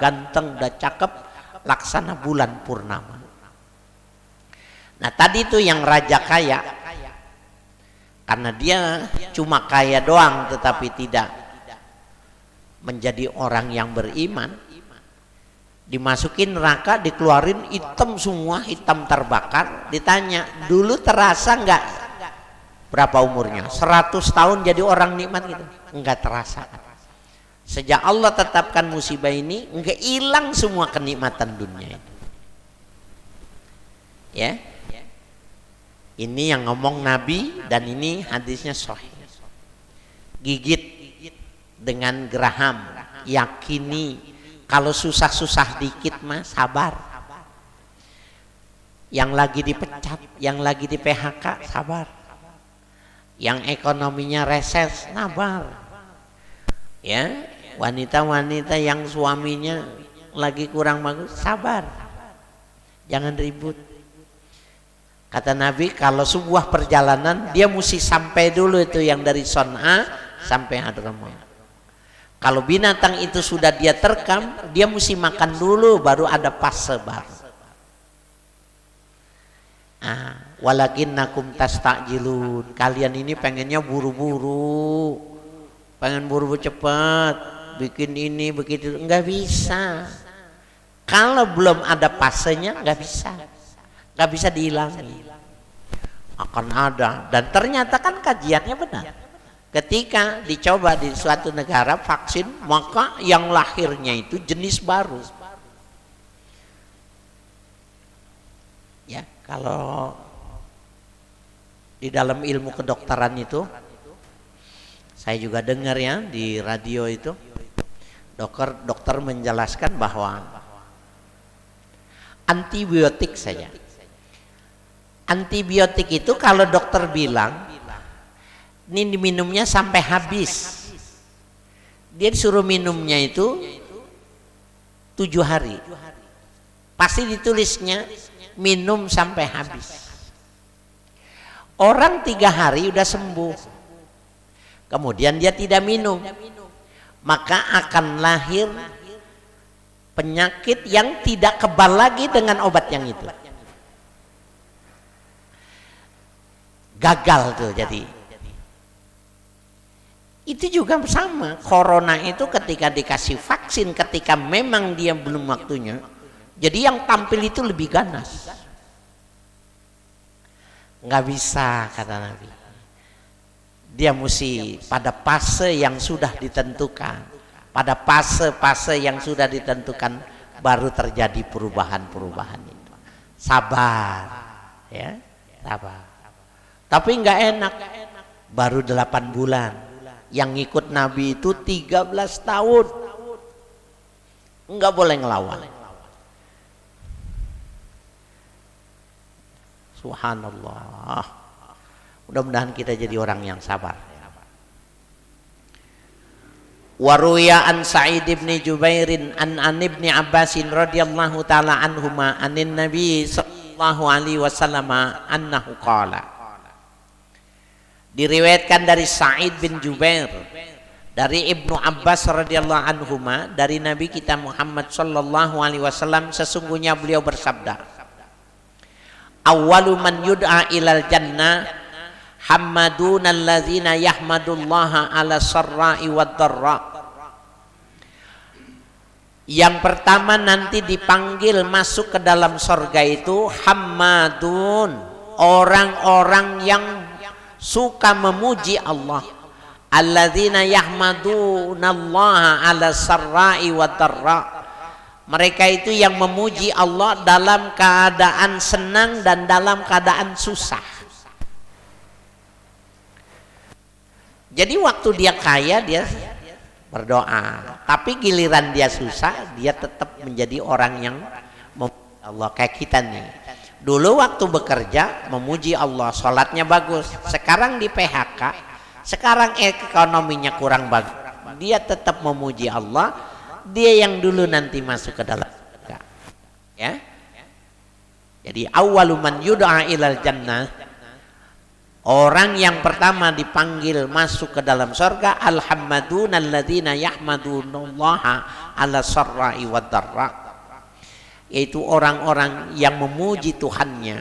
ganteng, udah cakep, laksana bulan purnama. Nah tadi tuh yang raja kaya, karena dia cuma kaya doang tetapi tidak menjadi orang yang beriman, dimasukin neraka, dikeluarin hitam semua, hitam terbakar. Ditanya, dulu terasa nggak berapa umurnya? 100 tahun jadi orang nikmat gitu? Enggak terasa. Sejak Allah tetapkan musibah ini, enggak hilang semua kenikmatan dunia itu. Ya, ini yang ngomong Nabi dan ini hadisnya sahih. Gigit dengan geraham, yakini kalau susah-susah dikit mah sabar. Yang lagi dipecat, yang lagi di PHK, sabar. Yang ekonominya reses, sabar. Ya, wanita-wanita yang suaminya lagi kurang bagus, sabar. Jangan ribut. Kata Nabi, kalau sebuah perjalanan dia mesti sampai dulu itu yang dari Son'a sampai Hadramaut. Kalau binatang itu sudah dia terkam, dia mesti makan dulu baru ada fase baru. Walakinnakum tasta'jilun. Kalian ini pengennya buru-buru, pengen buru-buru cepat, bikin ini begitu, enggak bisa. Kalau belum ada fasenya enggak bisa dihilangi. Akan ada, dan ternyata kan kajiannya benar. Ketika dicoba di suatu negara vaksin, maka yang lahirnya itu jenis baru. Ya, kalau di dalam ilmu kedokteran itu, saya juga dengar ya di radio itu, dokter menjelaskan bahwa antibiotik saja. Antibiotik itu kalau dokter bilang ini diminumnya sampai habis, dia disuruh minumnya itu 7 hari. Pasti ditulisnya minum sampai habis. Orang 3 hari udah sembuh, kemudian dia tidak minum, maka akan lahir penyakit yang tidak kebal lagi dengan obat yang itu. Gagal tuh jadi. Itu juga sama, corona itu ketika dikasih vaksin, ketika memang dia belum waktunya, jadi yang tampil itu lebih ganas. Nggak bisa, kata Nabi. Dia mesti pada fase yang sudah ditentukan, pada fase-fase yang sudah ditentukan baru terjadi perubahan-perubahan itu. Sabar, ya, sabar. Tapi nggak enak, baru 8 bulan. Yang ngikut Nabi itu 13 tahun, nggak boleh ngelawan. Subhanallah. Mudah-mudahan kita jadi orang yang sabar. Waruya an Sa'id bin Jubairin an ibni Abbasin radhiyallahu taala anhuma anin Nabi sallallahu alaihi wasallam annahu qala. Diriwayatkan dari Sa'id bin Jubair dari Ibnu Abbas radhiyallahu anhuma dari Nabi kita Muhammad sallallahu alaihi wasallam, sesungguhnya beliau bersabda, awwalu man yud'a ilal jannah hammaduna allazina yahmadullaha ala sarra'i wad dharra. Yang pertama nanti dipanggil masuk ke dalam surga itu hammadun, orang-orang yang suka memuji Allah, alladzina yahmadunallaha ala sarra'i wad dharra. Mereka itu yang memuji Allah dalam keadaan senang dan dalam keadaan susah. Jadi waktu dia kaya dia berdoa, tapi giliran dia susah dia tetap menjadi orang yang memuji Allah. Kayak kita nih, dulu waktu bekerja memuji Allah, sholatnya bagus. Sekarang di PHK, sekarang ekonominya kurang bagus, dia tetap memuji Allah. Dia yang dulu nanti masuk ke dalam surga. Ya. Jadi awwalu man yud'a ilal jannah, Orang yang pertama dipanggil masuk ke dalam surga al-hammadun alladzina yahmadunallaha ala sarra'i wad darra, yaitu orang-orang yang memuji Tuhannya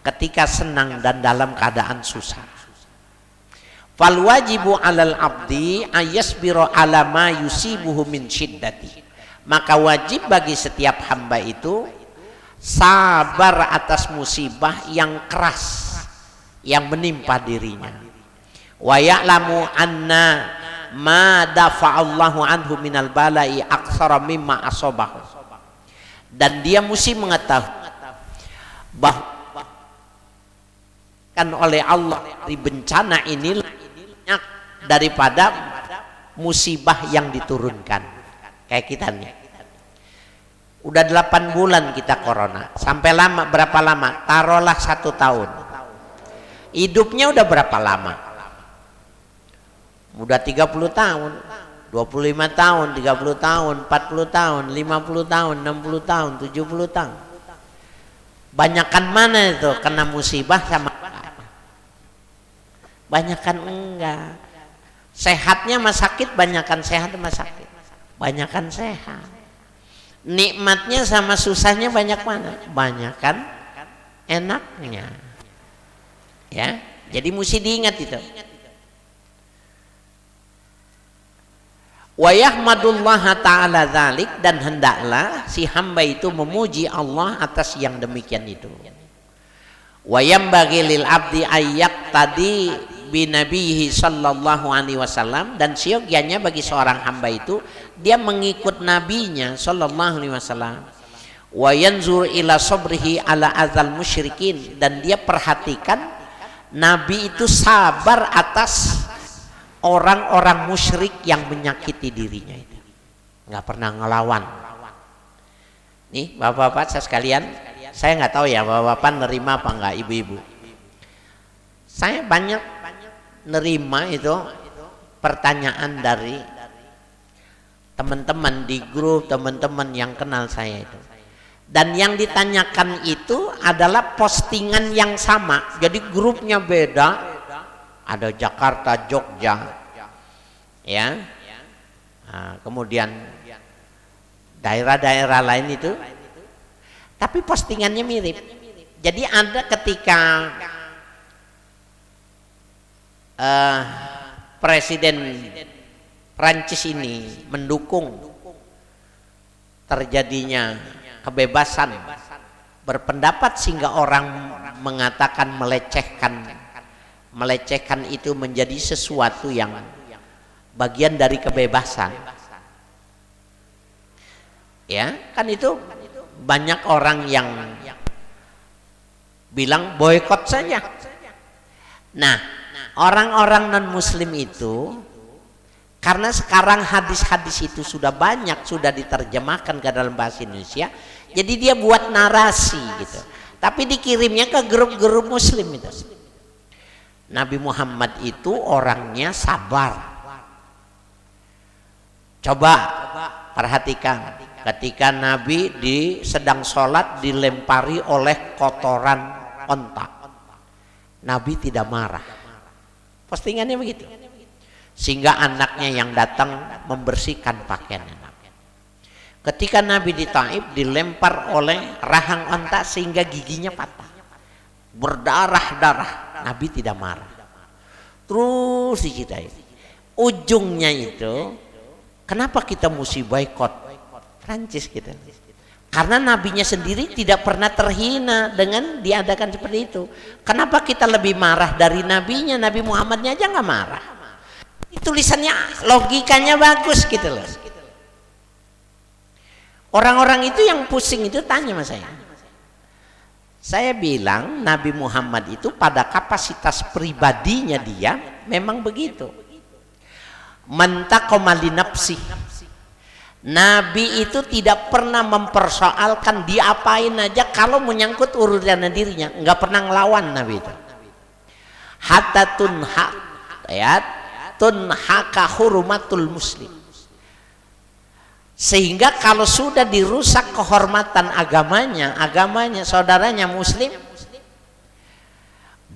ketika senang dan dalam keadaan susah. Fal wajibu 'alal 'abdi ayasbiru 'ala ma yusibuhu min syiddati, maka wajib bagi setiap hamba itu sabar atas musibah yang keras yang menimpa dirinya. Wa ya'lamu anna ma dafa'allahu anhu minal bala'i aktsara mimma asabahu, dan dia mesti mengetahui bahwa kan oleh Allah dari bencana ini banyak daripada musibah yang diturunkan. Kayak kita nih, udah 8 bulan kita corona, sampai lama berapa lama? Taruhlah 1 tahun. Hidupnya udah berapa lama? Udah 30 tahun, 25 tahun, 30 tahun, 40 tahun, 50 tahun, 60 tahun, 70 tahun. Banyakan mana itu kena musibah sama apa? Banyakan enggak. Sehatnya sama sakit, banyakan sehat sama sakit. Banyakan sehat. Nikmatnya sama susahnya banyak mana? Banyakan enaknya. Ya, jadi mesti diingat itu. Wa yahmadullaha ta'ala dzalik, dan hendaklah si hamba itu memuji Allah atas yang demikian itu. Wa yambaghi lil abdi ayyak tadi bi nabihi sallallahu alaihi wasallam, dan siogianya bagi seorang hamba itu dia mengikut nabinya sallallahu alaihi wasallam. Wa yanzur ila sabrihi ala adzal musyrikin, dan dia perhatikan Nabi itu sabar atas orang-orang musyrik yang menyakiti dirinya itu, nggak pernah ngelawan. Nih bapak-bapak saya sekalian, saya nggak tahu ya bapak-bapak nerima apa nggak, ibu-ibu. Saya banyak nerima itu pertanyaan dari teman-teman di grup, teman-teman yang kenal saya itu. Dan yang ditanyakan itu adalah postingan yang sama. Jadi grupnya beda. Ada Jakarta, Jogja, ya. Nah, kemudian daerah-daerah lain itu. Tapi postingannya mirip. Jadi ada ketika Presiden Prancis ini mendukung terjadinya kebebasan berpendapat, sehingga orang mengatakan melecehkan itu menjadi sesuatu yang bagian dari kebebasan. Ya, kan itu banyak orang yang bilang boikot saja. Nah, orang-orang non muslim itu, karena sekarang hadis-hadis itu sudah banyak, sudah diterjemahkan ke dalam bahasa Indonesia, jadi dia buat narasi gitu. Tapi dikirimnya ke grup-grup muslim itu. Nabi Muhammad itu orangnya sabar. Coba perhatikan, ketika Nabi sedang sholat dilempari oleh kotoran onta, Nabi tidak marah. Postingannya begitu. Sehingga anaknya yang datang membersihkan pakaiannya. Ketika Nabi di Taif dilempar oleh rahang onta sehingga giginya patah, berdarah-darah, Nabi tidak marah. Terus diceritain. Ujungnya itu, kenapa kita mesti boikot Prancis gitu? Karena nabinya sendiri tidak pernah terhina dengan diadakan seperti itu. Kenapa kita lebih marah dari nabinya? Nabi Muhammadnya aja nggak marah. Tulisannya logikanya bagus gitu loh. Orang-orang itu yang pusing itu tanya sama saya. Saya bilang Nabi Muhammad itu pada kapasitas pribadinya dia memang begitu. Mantaqama li nafsi. Nabi itu tidak pernah mempersoalkan diapain aja kalau menyangkut urusan dirinya, nggak pernah ngelawan Nabi itu. Hatta tunhaka hurumatul muslim. Sehingga kalau sudah dirusak kehormatan agamanya saudaranya muslim,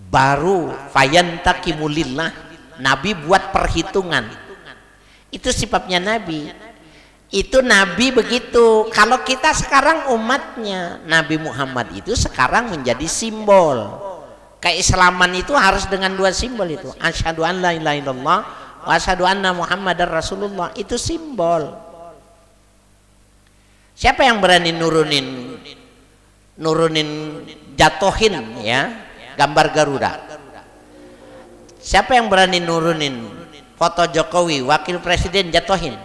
baru fayantakimulillah, Nabi buat perhitungan. Itu sifatnya Nabi. Itu Nabi begitu. Kalau kita sekarang umatnya, Nabi Muhammad itu sekarang menjadi simbol. Keislaman itu harus dengan dua simbol itu. Asyhadu an la ilaha illallah wa asyhadu anna Muhammadar Rasulullah. Itu simbol. Siapa yang berani nurunin jatuhin ya gambar Garuda? Siapa yang berani nurunin foto Jokowi wakil presiden jatuhin?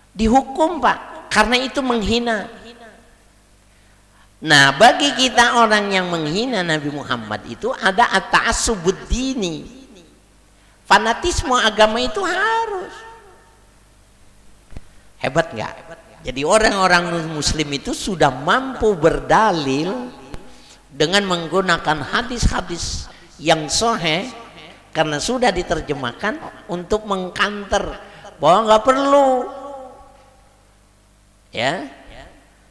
Dihukum Pak, karena itu menghina. Nah, bagi kita orang yang menghina Nabi Muhammad itu ada at-ta'assubud dini. Fanatisme agama itu harus. Hebat nggak? Jadi orang-orang muslim itu sudah mampu berdalil dengan menggunakan hadis-hadis yang sahih, karena sudah diterjemahkan untuk mengkanter bahwa nggak perlu. Ya,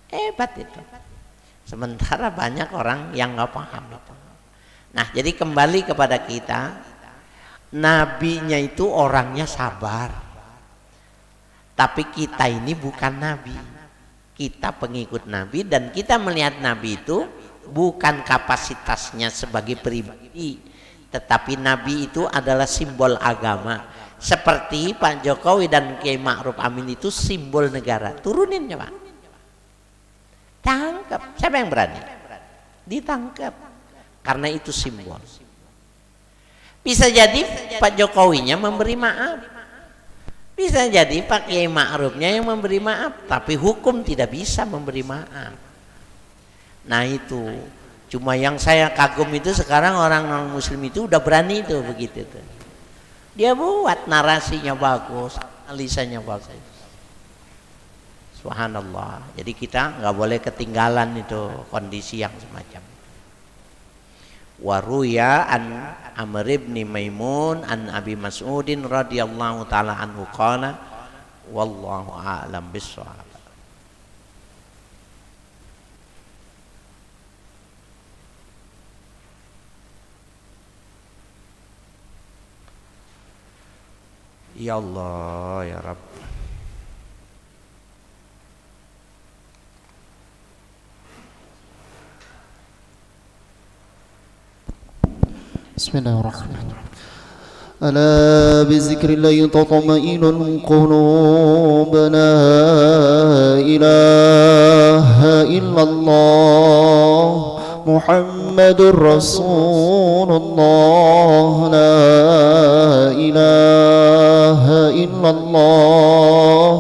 hebat itu. Sementara banyak orang yang nggak paham. Nah, jadi kembali kepada kita, nabinya itu orangnya sabar. Tapi kita ini bukan nabi. Kita pengikut nabi, dan kita melihat nabi itu bukan kapasitasnya sebagai pribadi, tetapi nabi itu adalah simbol agama. Seperti Pak Jokowi dan Kiai Ma'ruf Amin itu simbol negara. Turunin ya Pak. Tangkap. Siapa yang berani? Ditangkap. Karena itu simbol. Bisa jadi Pak Jokowinya memberi maaf. Bisa jadi Pak Kiai Ma'rufnya yang memberi maaf. Tapi hukum tidak bisa memberi maaf. Nah itu. Cuma yang saya kagum itu sekarang orang non muslim itu udah berani itu begitu tuh. Dia buat narasinya bagus, analisanya bagus. Subhanallah. Jadi kita nggak boleh ketinggalan itu kondisi yang semacam. Waruya an Amr ibn Maimun an Abi Mas'udin radhiyallahu taala anhu qala wallahu a'lam bissawab. Ya Allah ya Rabb. Bismillahirrahmanirrahim. Ala bizikrillah tatma'innul qulub. La ilaha illallah Muhammadur Rasulullah. La ilaha illallah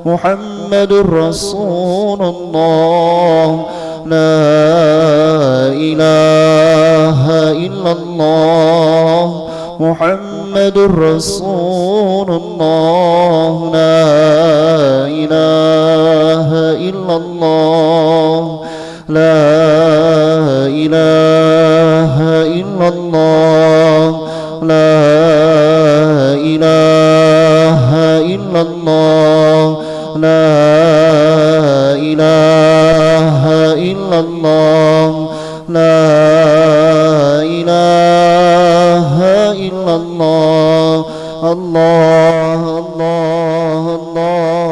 Muhammadur Rasulullah. La ilaha illallah Muhammadur Rasulullah. La ilaha illallah. La ilaha illallah. La ilaha illallah. La ilaha illallah. La ilaha illallah. Allah Allah Allah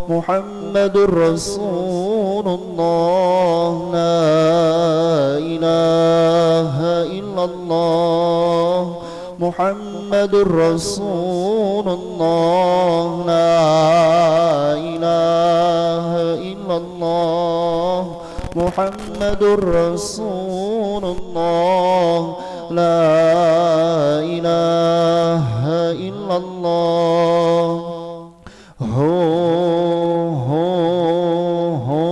Muhammadur Rasulullah. La ilaha illallah Muhammadur Rasulullah. La ilaha illallah Muhammadur Rasulullah. La ilaha illallah. Ho ho ho ho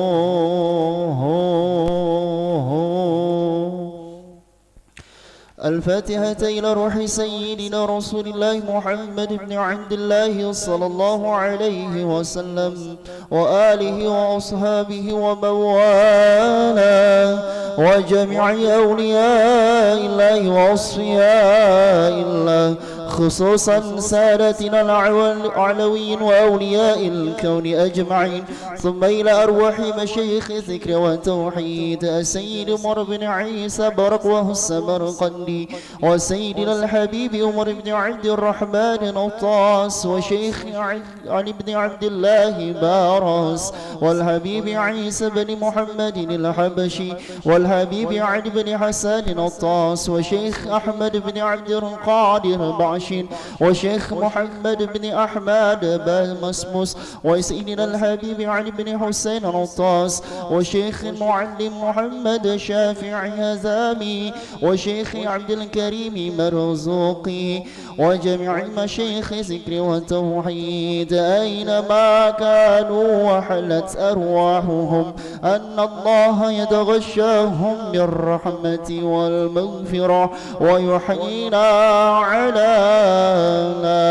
الفاتحة إلى روح سيدنا رسول الله محمد بن عبد الله صلى الله عليه وسلم وآله وأصحابه ومن والاه وجميع أولياء الله وأصفياء الله، خصوصا سادتنا الأعلويين وأولياء الكون أجمعين، ثم إلى أرواح مشايخ الذكر والتوحيد السيد عمر بن عيسى برقوه السمرقندي، وسيدنا الحبيب عمر بن عبد الرحمن نطاس، وشيخ علي بن عبد الله باراس، والحبيب عيسى بن محمد الحبشي، والحبيب علي بن حسن نطاس، وشيخ أحمد بن عبد القادر بعشين، وشيخ محمد بن أحمد مسموس، وسيدنا الحبيب علي بن حسين نطاس، وشيخ المعلم محمد شافعي هزامي، وشيخ عبد الكريم مرزوقي، وجميع المشايخ ذكر والتوحيد أينما كانوا وحلت أرواحهم، أن الله يتغشاهم بالرحمة والمغفرة ويحيينا على لا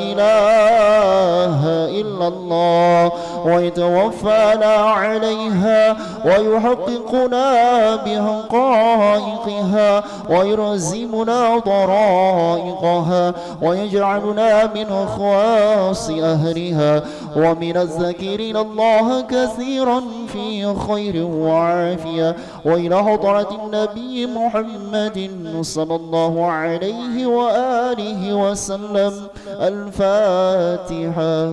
إله إلا الله، ويتوفانا عليها ويحققنا بحقائقها ويرزمنا ضرائقها ويجعلنا من خواص أهلها ومن الذاكرين الله كثيرا في خير وعافية، وإلى حضرة النبي محمد صلى الله عليه وآله وسلم. الفاتحة.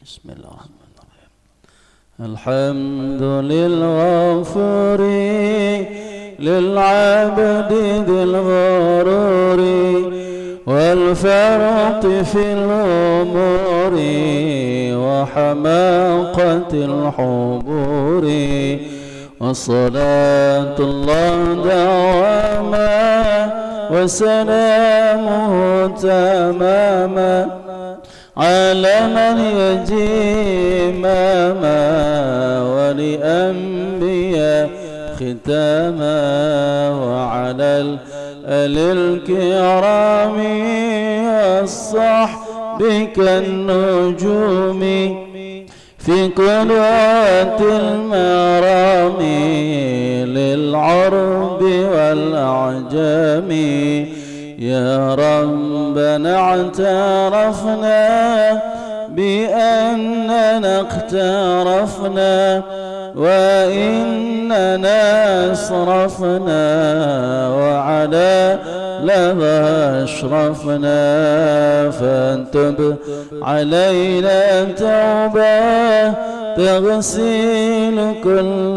بسم الله الرحمن الرحيم. الحمد للغفور للعبد ذي الغرور والفرط في الأمور وحماقة الحبور، وصلاة الله دواما وسلامه تماما على من يجي إماما ولأنبياء ختاما، وعلى الآل الكرام الصحب كالنجوم في قنوات المرام للعرب والأعجام. يا ربنا اعترفنا بأننا اقترفنا وإننا أسرفنا وعلى لها أشرفنا، فانتب علينا توبة تغسل كل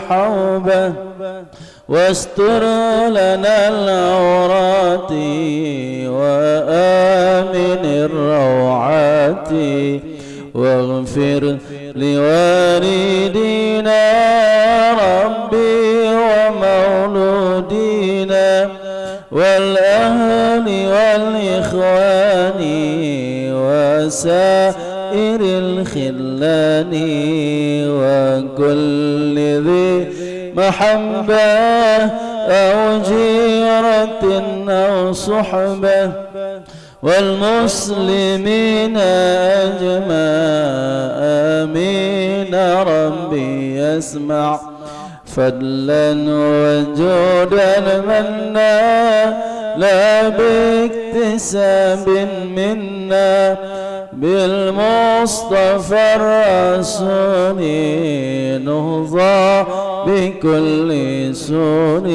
حوبة، واستر لنا العورات وآمن الروعات، واغفر لوالدينا ربي ومولودينا والأهل والإخوان وسائر الخلان وكل ذي محبة أو جيرة أو صحبة والمسلمين أجمع. آمين ربي يسمع فضلا وجودا منا لا باكتساب منا بالمصطفى الرسول نهضى بكل سون.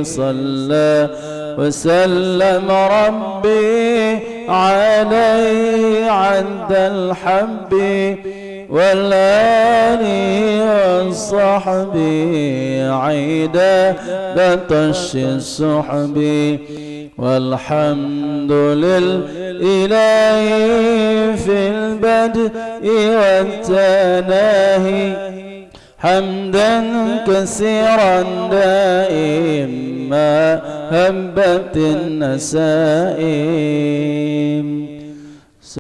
صلى وسلم ربي عليه عند الحب والآل والصحب عيدا بطش الصحب. والحمد لله في البدء والتناهي حمدا كثيرا دائما ما هبت النسائم